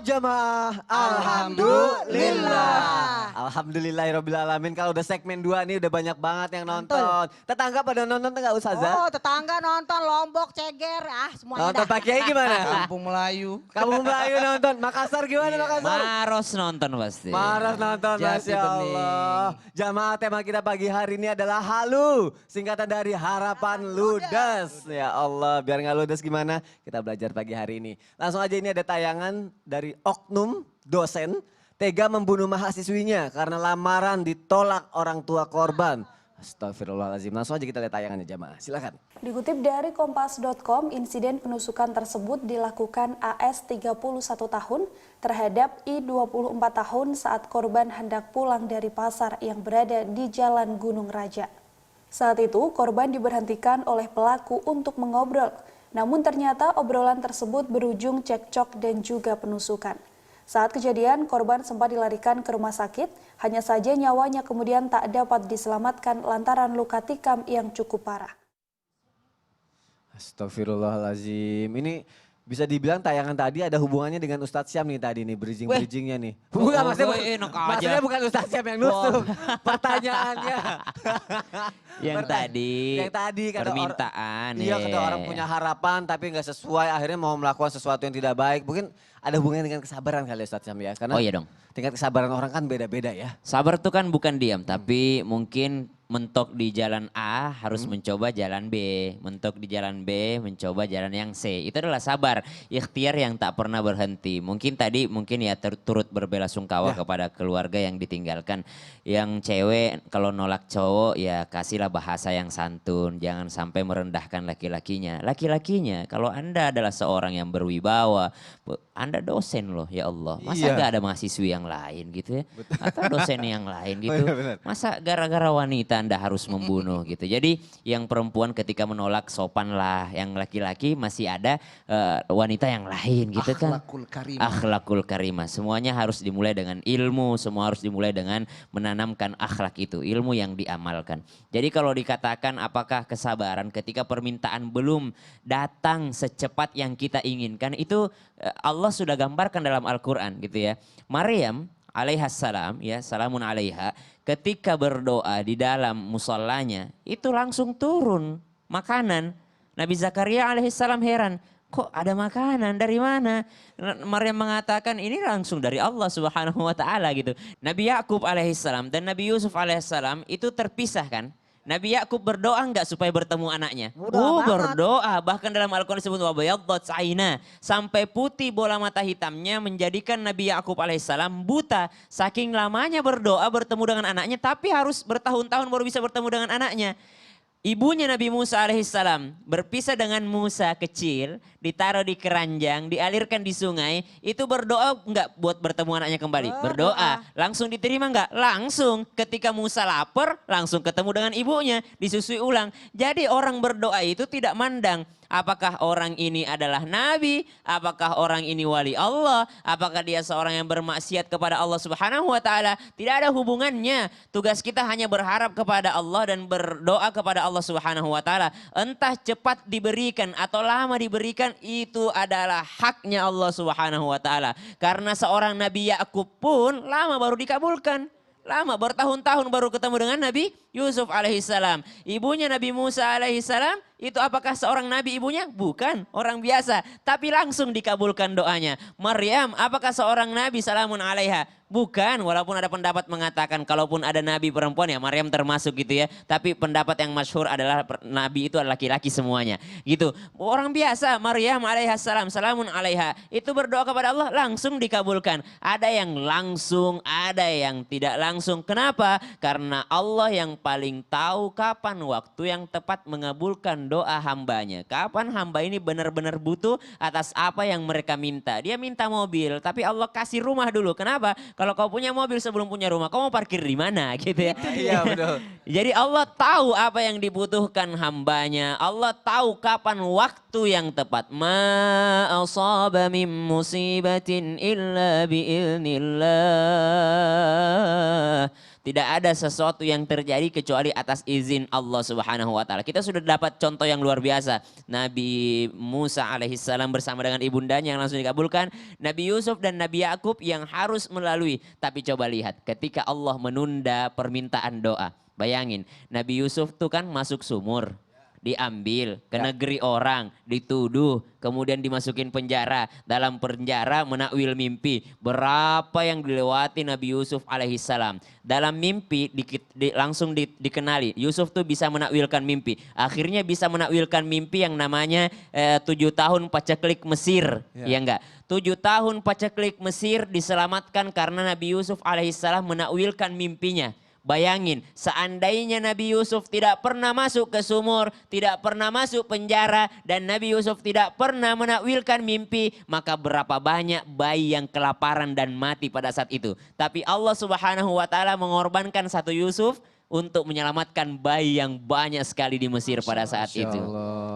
jamaah. Alhamdulillah. Alhamdulillahirrabbilalamin. Kalau udah segmen 2 nih udah banyak banget yang nonton. Tetangga pada nonton enggak Ustazah? Oh tetangga nonton, Lombok, Ceger, semuanya nonton Pak Kiai gimana? Kampung Melayu. Kampung Melayu nonton. Makassar gimana Makassar? Maros nonton pasti. Maros nonton, Masya Allah. Jamaah tema kita pagi hari ini adalah halu. Singkatan dari harapan ludes. Ya Allah, biar nggak ludes gimana? Kita belajar pagi hari ini. Langsung aja, ini ada tayangan dari oknum dosen. Tega membunuh mahasiswinya karena lamaran ditolak orang tua korban. Astagfirullahaladzim. Langsung aja kita lihat tayangannya jamaah. Silakan. Dikutip dari kompas.com, insiden penusukan tersebut dilakukan AS 31 tahun terhadap I 24 tahun saat korban hendak pulang dari pasar yang berada di Jalan Gunung Raja. Saat itu korban diberhentikan oleh pelaku untuk mengobrol. Namun ternyata obrolan tersebut berujung cekcok dan juga penusukan. Saat kejadian, korban sempat dilarikan ke rumah sakit, hanya saja nyawanya kemudian tak dapat diselamatkan lantaran luka tikam yang cukup parah. Astagfirullahaladzim. Ini bisa dibilang tayangan tadi ada hubungannya dengan Ustadz Syam nih tadi nih, bridging-bridgingnya nih. Bukan, maksudnya bukan Ustadz Syam yang nusuk, pertanyaannya. Yang tadi kata permintaan. Iya, kata orang punya harapan tapi nggak sesuai, akhirnya mau melakukan sesuatu yang tidak baik. Mungkin ada hubungannya dengan kesabaran kali ya Ustadz Syam ya. Karena oh iya dong. tingkat kesabaran orang kan beda-beda ya. Sabar tuh kan bukan diam, tapi mungkin mentok di jalan A harus mencoba jalan B. Mentok di jalan B mencoba jalan yang C. Itu adalah sabar. Ikhtiar yang tak pernah berhenti. Mungkin tadi ya turut berbelasungkawa kepada keluarga yang ditinggalkan. Yang cewek kalau nolak cowok ya kasihlah bahasa yang santun. Jangan sampai merendahkan laki-lakinya. Laki-lakinya kalau Anda adalah seorang yang berwibawa. Anda dosen loh ya Allah. Masa gak ada mahasiswi yang lain gitu ya. Atau dosen yang lain gitu. Masa gara-gara wanita Anda harus membunuh gitu. Jadi yang perempuan ketika menolak sopan lah. Yang laki-laki masih ada wanita yang lain gitu kan. Akhlakul karimah. Akhlakul karimah. Semuanya harus dimulai dengan ilmu. Semua harus dimulai dengan menanamkan akhlak itu. Ilmu yang diamalkan. Jadi kalau dikatakan apakah kesabaran ketika permintaan belum datang secepat yang kita inginkan. Itu Allah sudah gambarkan dalam Al-Quran gitu ya. Maryam alaihassalam ya, salamun alaiha, ketika berdoa di dalam musallanya itu langsung turun makanan. Nabi Zakaria alaihissalam heran, kok ada makanan dari mana? Maryam mengatakan ini langsung dari Allah Subhanahu wa taala gitu. Nabi Yakub alaihissalam dan Nabi Yusuf alaihissalam itu terpisah kan? Nabi Yakub berdoa enggak supaya bertemu anaknya? Berdoa. Bahkan dalam Al-Quran disebut wabayaddat aina. Sampai putih bola mata hitamnya menjadikan Nabi Yakub alaihissalam buta. Saking lamanya berdoa bertemu dengan anaknya, tapi harus bertahun-tahun baru bisa bertemu dengan anaknya. Ibunya Nabi Musa alaihissalam berpisah dengan Musa kecil, ditaruh di keranjang, dialirkan di sungai. Itu berdoa enggak buat bertemu anaknya kembali? Berdoa. Langsung diterima enggak? Langsung. Ketika Musa lapar, langsung ketemu dengan ibunya, disusui ulang. Jadi orang berdoa itu tidak mandang. Apakah orang ini adalah nabi? Apakah orang ini wali Allah? Apakah dia seorang yang bermaksiat kepada Allah Subhanahu wa taala? Tidak ada hubungannya. Tugas kita hanya berharap kepada Allah dan berdoa kepada Allah Subhanahu wa taala. Entah cepat diberikan atau lama diberikan, itu adalah haknya Allah Subhanahu wa taala. Karena seorang Nabi Yakub pun lama baru dikabulkan. Lama bertahun-tahun baru ketemu dengan Nabi Yusuf alaihissalam. Ibunya Nabi Musa alaihissalam itu apakah seorang nabi ibunya? Bukan, orang biasa. Tapi langsung dikabulkan doanya. Maryam apakah seorang nabi salamun alaiha? Bukan, walaupun ada pendapat mengatakan kalaupun ada nabi perempuan ya Maryam termasuk gitu ya. Tapi pendapat yang masyhur adalah nabi itu adalah laki-laki semuanya. Gitu. Orang biasa Maryam alaihassalam salamun alaiha. Itu berdoa kepada Allah langsung dikabulkan. Ada yang langsung, ada yang tidak langsung. Kenapa? Karena Allah yang paling tahu kapan waktu yang tepat mengabulkan doa hambanya. Kapan hamba ini benar-benar butuh atas apa yang mereka minta. Dia minta mobil tapi Allah kasih rumah dulu. Kenapa? Kalau kau punya mobil sebelum punya rumah, kau mau parkir di mana gitu ya. Iya betul. Jadi Allah tahu apa yang dibutuhkan hambanya. Allah tahu kapan waktu yang tepat. Ma asaba min musibatin illa bi'ilnillah. Tidak ada sesuatu yang terjadi kecuali atas izin Allah Subhanahu wa taala. Kita sudah dapat contoh yang luar biasa. Nabi Musa alaihissalam bersama dengan ibundanya yang langsung dikabulkan. Nabi Yusuf dan Nabi Yakub yang harus melalui. Tapi coba lihat ketika Allah menunda permintaan doa. Bayangin, Nabi Yusuf tuh kan masuk sumur. Diambil ke negeri orang, dituduh, kemudian dimasukin penjara. Dalam penjara menakwil mimpi. Berapa yang dilewati Nabi Yusuf alaihissalam. Dalam mimpi langsung dikenali. Yusuf tuh bisa menakwilkan mimpi. Akhirnya bisa menakwilkan mimpi yang namanya 7 tahun paceklik Mesir. Ya enggak? 7 tahun paceklik Mesir diselamatkan karena Nabi Yusuf alaihissalam menakwilkan mimpinya. Bayangin, seandainya Nabi Yusuf tidak pernah masuk ke sumur, tidak pernah masuk penjara, dan Nabi Yusuf tidak pernah menakwilkan mimpi, maka berapa banyak bayi yang kelaparan dan mati pada saat itu. Tapi Allah Subhanahu wa taala mengorbankan satu Yusuf untuk menyelamatkan bayi yang banyak sekali di Mesir pada saat itu.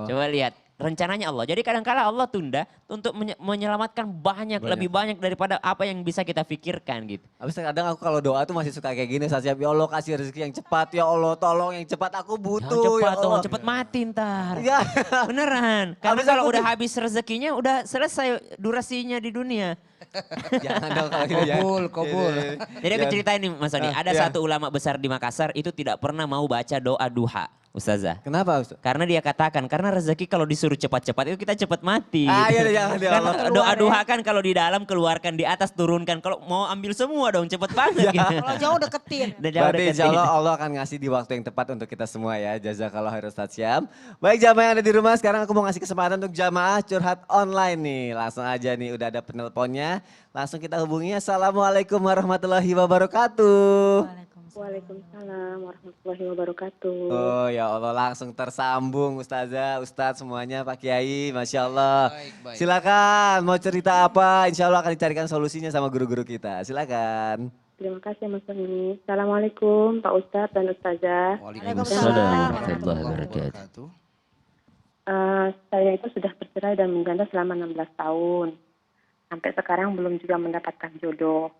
Coba lihat. Rencananya Allah. Jadi kadang-kala Allah tunda untuk menyelamatkan banyak, lebih banyak daripada apa yang bisa kita pikirkan gitu. Habis kadang aku kalau doa tuh masih suka kayak gini, Ustaz. Ya Allah kasih rezeki yang cepat, ya Allah tolong yang cepat, aku butuh. Yang cepat ya dong, Allah. cepet mati ntar. Ya. Beneran. Karena Habis kalau aku udah tuh- habis rezekinya udah selesai durasinya di dunia. Jangan dong kalau gitu ya. Kobul. Jadi aku ceritain nih Mas Soni, ada ya. satu ulama besar di Makassar itu tidak pernah mau baca doa duha. Ustazah. Kenapa Ustaz? Karena dia katakan, karena rezeki kalau disuruh cepat-cepat itu kita cepat mati. Ah, iya, gitu. jangan, ya Karena Allah. doa duha kan kalau di dalam keluarkan, di atas turunkan. Kalau mau ambil semua dong cepet banget. gitu. Kalau jauh deketin. Udah jauh Berarti insya deketin. Allah Allah akan ngasih di waktu yang tepat untuk kita semua ya. Jazakallah khair Ustaz Syam. Baik jamaah yang ada di rumah, sekarang aku mau ngasih kesempatan untuk jamaah curhat online nih. Langsung aja nih, udah ada penelponnya. Langsung kita hubungi. Assalamualaikum warahmatullahi wabarakatuh. Waalaikumsalam warahmatullahi wabarakatuh. Oh ya Allah, langsung tersambung Ustazah, Ustadz semuanya, Pak Kiai, Masya Allah. Baik. Silakan, mau cerita apa? Insya Allah akan dicarikan solusinya sama guru-guru kita. Silakan. Terima kasih Mas Soni. Assalamualaikum Pak Ustadz dan Ustazah. Waalaikumsalam warahmatullahi wabarakatuh. Saya itu sudah bercerai dan menjanda selama 16 tahun. Sampai sekarang belum juga mendapatkan jodoh.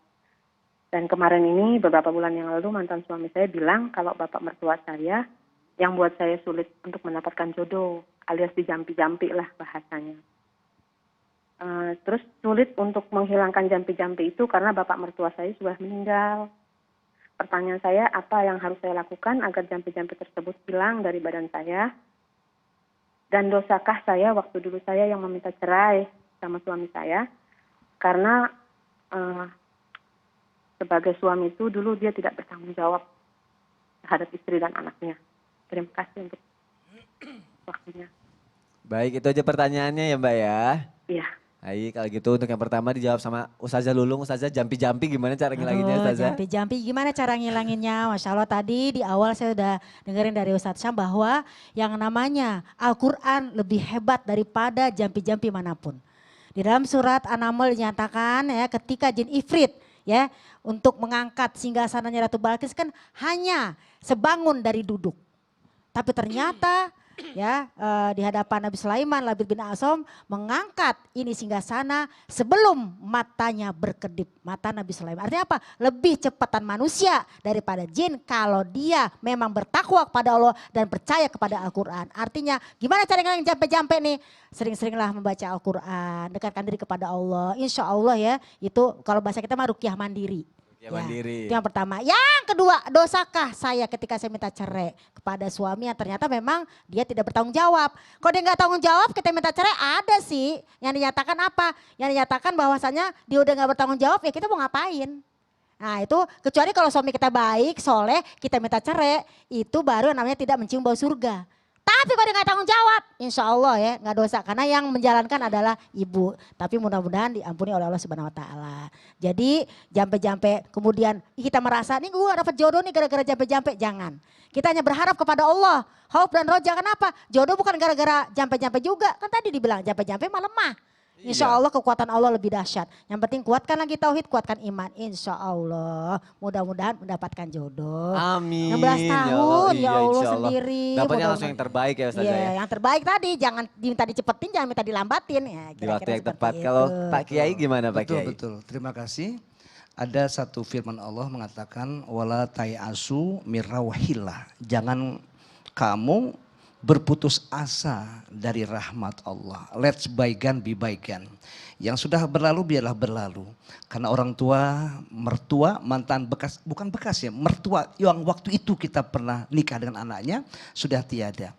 Dan kemarin ini beberapa bulan yang lalu mantan suami saya bilang kalau bapak mertua saya yang buat saya sulit untuk mendapatkan jodoh, alias dijampi-jampi lah bahasanya. Terus sulit untuk menghilangkan jampi-jampi itu karena bapak mertua saya sudah meninggal. Pertanyaan saya, apa yang harus saya lakukan agar jampi-jampi tersebut hilang dari badan saya? Dan dosakah saya waktu dulu saya yang meminta cerai sama suami saya? Karena sebagai suami itu dulu dia tidak bertanggung jawab terhadap istri dan anaknya. Terima kasih untuk waktunya. Baik, itu aja pertanyaannya ya Mbak ya. Iya. Baik, kalau gitu untuk yang pertama dijawab sama Ustazah Lulung. Ustazah jampi-jampi gimana cara ngilanginnya Ustazah? Jampi-jampi gimana cara ngilanginnya? Masya Allah tadi di awal saya udah dengerin dari Ustadz Syam bahwa yang namanya Al-Quran lebih hebat daripada jampi-jampi manapun. Di dalam surat An-Naml dinyatakan ya ketika jin ifrit ya untuk mengangkat singgasananya Ratu Balkis kan hanya sebangun dari duduk. Tapi ternyata ya di hadapan Nabi Sulaiman, Labid bin Asom mengangkat ini singgasana sebelum matanya berkedip. Mata Nabi Sulaiman. Artinya apa? Lebih cepatan manusia daripada jin kalau dia memang bertakwa kepada Allah dan percaya kepada Al-Quran. Artinya gimana cara ngilangin jampe-jampe nih? Sering-seringlah membaca Al-Quran, dekatkan diri kepada Allah. Insya Allah ya itu kalau bahasa kita mah ruqyah mandiri. Ya, mandiri. Itu yang pertama. Yang kedua, dosakah saya ketika saya minta cerai kepada suami yang ternyata memang dia tidak bertanggung jawab. Kalau dia nggak tanggung jawab, kita minta cerai ada sih. Yang dinyatakan apa? Yang dinyatakan bahwasanya dia udah nggak bertanggung jawab ya kita mau ngapain? Nah itu kecuali kalau suami kita baik, soleh, kita minta cerai, itu baru namanya tidak mencium bau surga. Tapi kalau dia nggak tanggung jawab, insya Allah ya nggak dosa. Karena yang menjalankan adalah ibu. Tapi mudah-mudahan diampuni oleh Allah Subhanahu Wa Taala. Jadi jampe-jampe kemudian kita merasa nih gue dapat jodoh nih gara-gara jampe-jampe. Jangan. Kita hanya berharap kepada Allah. Khauf dan roja kenapa? Jodoh bukan gara-gara jampe-jampe juga. Kan tadi dibilang jampe-jampe malah lemah. Insya Allah kekuatan Allah lebih dahsyat. Yang penting kuatkan lagi tauhid, kuatkan iman. Insya Allah mudah-mudahan mendapatkan jodoh. Amin. 16 tahun ya Allah insya sendiri. Dapatnya Mudah-mudahan. langsung yang terbaik ya Ustazah Iya, ya. yang terbaik tadi jangan diminta dicepetin, jangan minta dilambatin ya. Di waktu yang seperti tepat. itu. Kalau Pak Kiai gimana Pak Betul, Kiai? betul. Terima kasih. Ada satu firman Allah mengatakan wala tayasu mirrawahillah. Jangan kamu berputus asa dari rahmat Allah. Let's bygone be bygone. Yang sudah berlalu biarlah berlalu. Karena orang tua, mertua, mantan bekas, bukan bekas ya, mertua yang waktu itu kita pernah nikah dengan anaknya sudah tiada.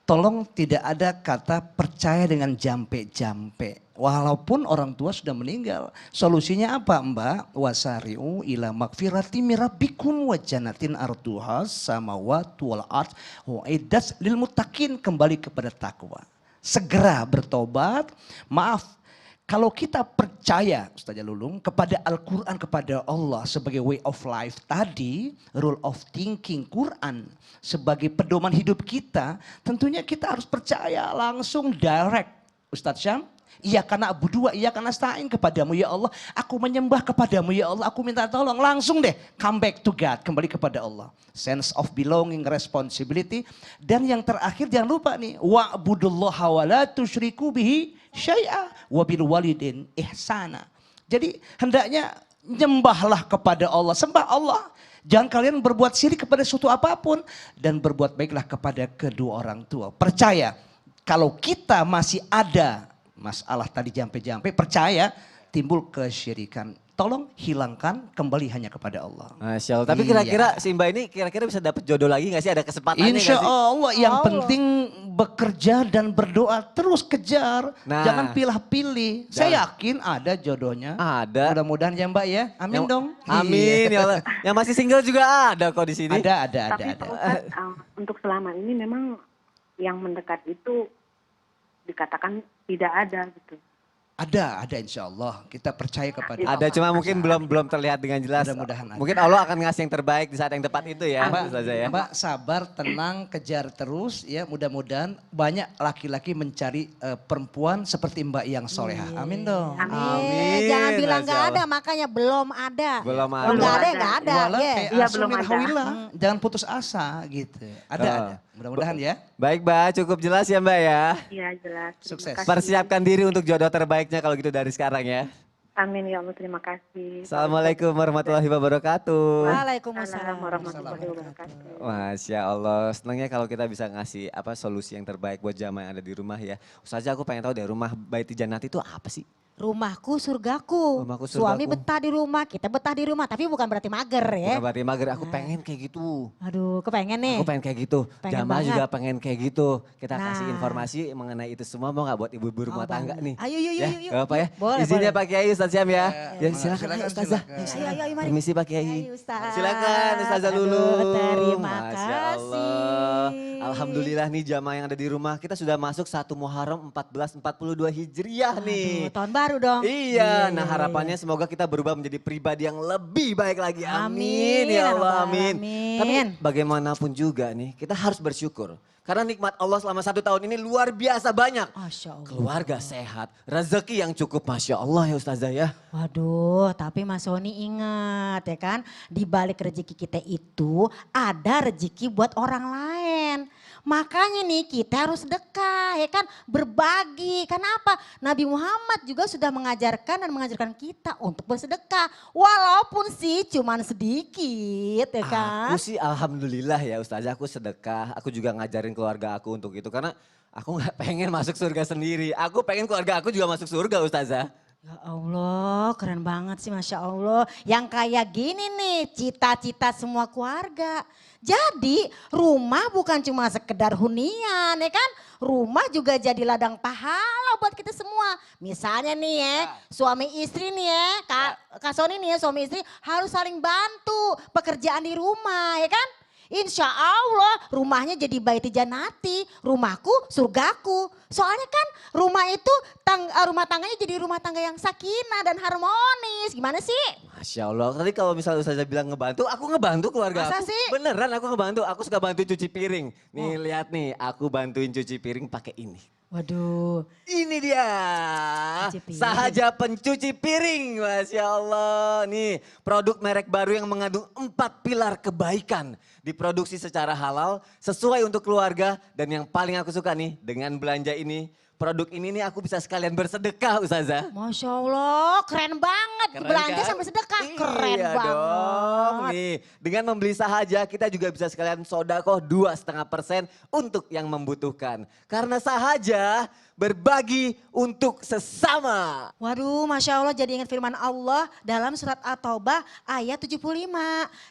Tolong tidak ada kata percaya dengan jampe-jampe. Walaupun orang tua sudah meninggal. Solusinya apa Mbak? Wasari'u ila magfirati mirabbikum wa jannatin arduha samawati wal ard uiddat lil muttaqin. Kembali kepada takwa. Segera bertobat. Maaf. Kalau kita percaya, Ustazah Lulung, kepada Al-Quran, kepada Allah sebagai way of life tadi, rule of thinking, Quran sebagai pedoman hidup kita, tentunya kita harus percaya langsung direct. Ustadz Syam, iya karena Abu Dua, iya karena stain kepadamu ya Allah, aku menyembah kepadamu ya Allah, aku minta tolong, langsung deh come back to God, kembali kepada Allah. Sense of belonging, responsibility. Dan yang terakhir jangan lupa nih, wa'budullaha wa la tusyriku bihi syai'a wa bil walidin ihsana. Jadi hendaknya nyembahlah kepada Allah, sembah Allah. Jangan kalian berbuat syirik kepada suatu apapun dan berbuat baiklah kepada kedua orang tua. Percaya kalau kita masih ada masalah tadi jampe-jampe, percaya timbul kesyirikan. Tolong hilangkan, kembali hanya kepada Allah. Masya Allah. Tapi kira-kira si Mbak ini kira-kira bisa dapat jodoh lagi gak sih? Ada kesempatannya gak sih? Insya Allah yang penting bekerja dan berdoa terus kejar. Nah. Jangan pilih-pilih. Saya yakin ada jodohnya. Ada. Mudah-mudahan ya Mbak ya. Amin dong. Amin ya Allah. Yang masih single juga ada kok di sini. Ada. Tapi Pak Ustadz, untuk selama ini memang yang mendekat itu dikatakan tidak ada gitu. Ada insya Allah. Kita percaya kepada Ada cuma mungkin belum terlihat dengan jelas. Mudah-mudahan ada. Mungkin Allah akan ngasih yang terbaik di saat yang tepat itu ya, Ustazah ya. Mbak sabar, tenang, kejar terus ya. Mudah-mudahan banyak laki-laki mencari perempuan seperti Mbak yang soleha. Amin dong. Amin. Jangan bilang Masya gak ada, Allah. makanya belum ada. Belum Kalau ada. nggak ada, nggak ada. Walau Yeah. kayak Iya, asu belum min ada. hawillah. Jangan putus asa gitu. Ada. Mudah-mudahan ya. Baik Mbak, cukup jelas ya Mbak ya. Iya jelas. Terima Sukses. kasih. Persiapkan diri untuk jodoh terbaiknya kalau gitu dari sekarang ya. Amin ya Allah, terima kasih. Assalamualaikum warahmatullahi wabarakatuh. Waalaikumsalam. Assalamualaikum warahmatullahi wabarakatuh. Masya Allah, senangnya kalau kita bisa ngasih solusi yang terbaik buat jamaah yang ada di rumah ya. Ustazah aku pengen tahu deh, rumah Baiti Jannati itu apa sih? Rumahku surgaku. Rumahku Suami surgaku. betah di rumah, kita betah di rumah. Tapi bukan berarti mager ya. Bukan berarti mager, aku pengen kayak gitu. Aduh, kepengen nih. Aku pengen kayak gitu, Pengen jamaah banget. juga pengen kayak gitu. Kita Nah. kasih informasi mengenai itu semua, mau gak buat ibu-ibu rumah tangga banget. nih? Ayo, yuk, Ya, yuk. gak apa ya? Boleh, Izinnya boleh. Pak Kiai, Ustaz Syam ya. Ya silakan Silakan, ayo Ustazah. silakan. Ayo, mari. Permisi Pak Kiai. Ayo, Ustaz. Silakan Ustazah Aduh, Lulung. terima Masya Allah. kasih. Alhamdulillah nih jamaah yang ada di rumah. Kita sudah masuk 1 Muharram 1442 Hijriah nih. Aduh, tahun baru dong. Iya, nah harapannya semoga kita berubah menjadi pribadi yang lebih baik lagi. Amin, ya Allah, amin. Amin. Tapi bagaimanapun juga nih, kita harus bersyukur. Karena nikmat Allah selama 1 tahun ini luar biasa banyak. Masya Allah. Keluarga sehat, rezeki yang cukup, Masya Allah ya Ustazah ya. Waduh, tapi Mas Soni ingat ya kan, di balik rezeki kita itu ada rezeki buat orang lain. Makanya nih kita harus sedekah ya kan, berbagi. Kenapa? Nabi Muhammad juga sudah mengajarkan kita untuk bersedekah. Walaupun sih cuman sedikit ya kan. Aku sih alhamdulillah ya Ustazah, aku sedekah. Aku juga ngajarin keluarga aku untuk itu. Karena aku gak pengen masuk surga sendiri. Aku pengen keluarga aku juga masuk surga Ustazah. Ya Allah, keren banget sih Masya Allah. Yang kayak gini nih, cita-cita semua keluarga. Jadi rumah bukan cuma sekedar hunian ya kan. Rumah juga jadi ladang pahala buat kita semua. Misalnya nih ya, suami istri nih ya, Kak Soni nih ya, suami istri harus saling bantu pekerjaan di rumah ya kan. Insya Allah rumahnya jadi Baiti Jannati, rumahku surgaku. Soalnya kan rumah itu rumah tangganya jadi rumah tangga yang sakinah dan harmonis. Gimana sih? Masya Allah, tadi kalau misalnya Ustazah bilang ngebantu, aku ngebantu keluarga Masa aku. sih? Beneran aku ngebantu, aku suka bantu cuci piring. Nih lihat nih, aku bantuin cuci piring pakai ini. Waduh. Ini dia, Cuci piring. Sahaja pencuci piring, Masya Allah. Nih produk merek baru yang mengandung 4 pilar kebaikan. Diproduksi secara halal, sesuai untuk keluarga. Dan yang paling aku suka nih, dengan belanja ini, produk ini nih aku bisa sekalian bersedekah Ustazah. Masya Allah, keren banget. Keren Belanja kan? sampai sedekah, keren Iya banget. dong. Nih, dengan membeli sahaja kita juga bisa sekalian sodakoh 2,5% untuk yang membutuhkan. Karena sahaja berbagi untuk sesama. Waduh, Masya Allah jadi ingat firman Allah dalam surat At-Taubah ayat 75.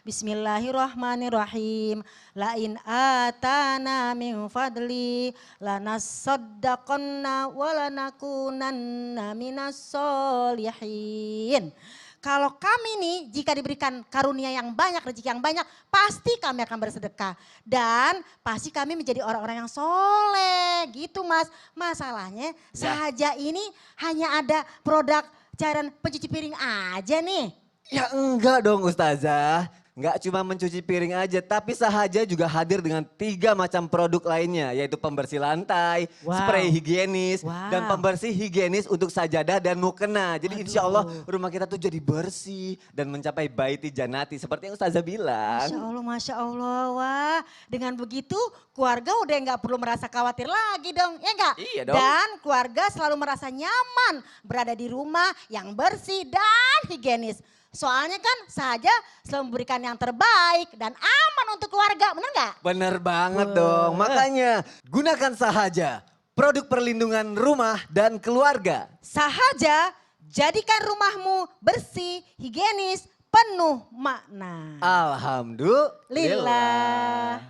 Bismillahirrahmanirrahim. Lain atana min fadli lanasaddaqanna walanakunanna minas solihin. Kalau kami nih jika diberikan karunia yang banyak, rezeki yang banyak, pasti kami akan bersedekah. Dan pasti kami menjadi orang-orang yang soleh gitu Mas. Masalahnya sahaja ini hanya ada produk cairan pencuci piring aja nih. Ya enggak dong Ustazah. Enggak cuma mencuci piring aja, tapi sahaja juga hadir dengan 3 macam produk lainnya, yaitu pembersih lantai, Wow. spray higienis, Wow. dan pembersih higienis untuk sajadah dan mukena. Jadi insya Allah rumah kita tuh jadi bersih dan mencapai baiti janati, seperti yang Ustazah bilang. Masya Allah, wah dengan begitu keluarga udah nggak perlu merasa khawatir lagi dong, ya nggak? Iya dong. Dan keluarga selalu merasa nyaman berada di rumah yang bersih dan higienis. Soalnya kan saja selalu memberikan yang terbaik dan aman untuk keluarga, benar nggak? Bener banget dong, makanya gunakan sahaja produk perlindungan rumah dan keluarga. Sahaja jadikan rumahmu bersih, higienis, penuh makna. Alhamdulillah.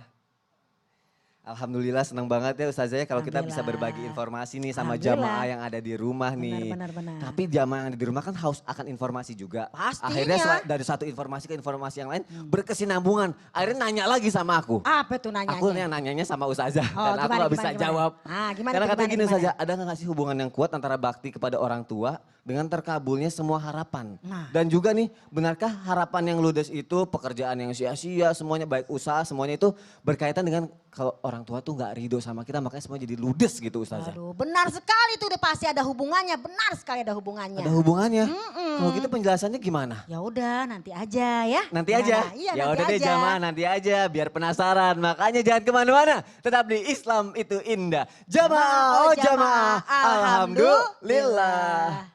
Alhamdulillah senang banget ya Ustazah ya kalau kita bisa berbagi Alhamdulillah. informasi nih sama Alhamdulillah. jamaah yang ada di rumah nih. Benar. Tapi jamaah yang ada di rumah kan haus akan informasi juga. Pastinya. Akhirnya dari satu informasi ke informasi yang lain berkesinambungan. Akhirnya nanya lagi sama aku. Apa tuh nanyanya? Aku yang nanyanya sama Ustazah Oh, dan aku gimana, gak bisa gimana? jawab. Ah, gimana Karena tuh, katanya gini gimana? Ustazah, ada gak sih hubungan yang kuat antara bakti kepada orang tua dengan terkabulnya semua harapan. Nah. Dan juga nih, benarkah harapan yang ludes itu, pekerjaan yang sia-sia, semuanya baik usaha, semuanya itu berkaitan dengan kalau orang tua tuh gak ridho sama kita, makanya semua jadi ludes gitu Ustazah. Aduh, benar sekali tuh udah pasti ada hubungannya, benar sekali ada hubungannya. Ada hubungannya? Kalau gitu penjelasannya gimana? Ya udah nanti aja ya. Nanti Gimana? aja? Iya Ya nanti udah deh aja. jamaah nanti aja biar penasaran. Makanya jangan kemana-mana. Tetap di Islam itu indah. Jamaah, oh jamaah. Alhamdulillah.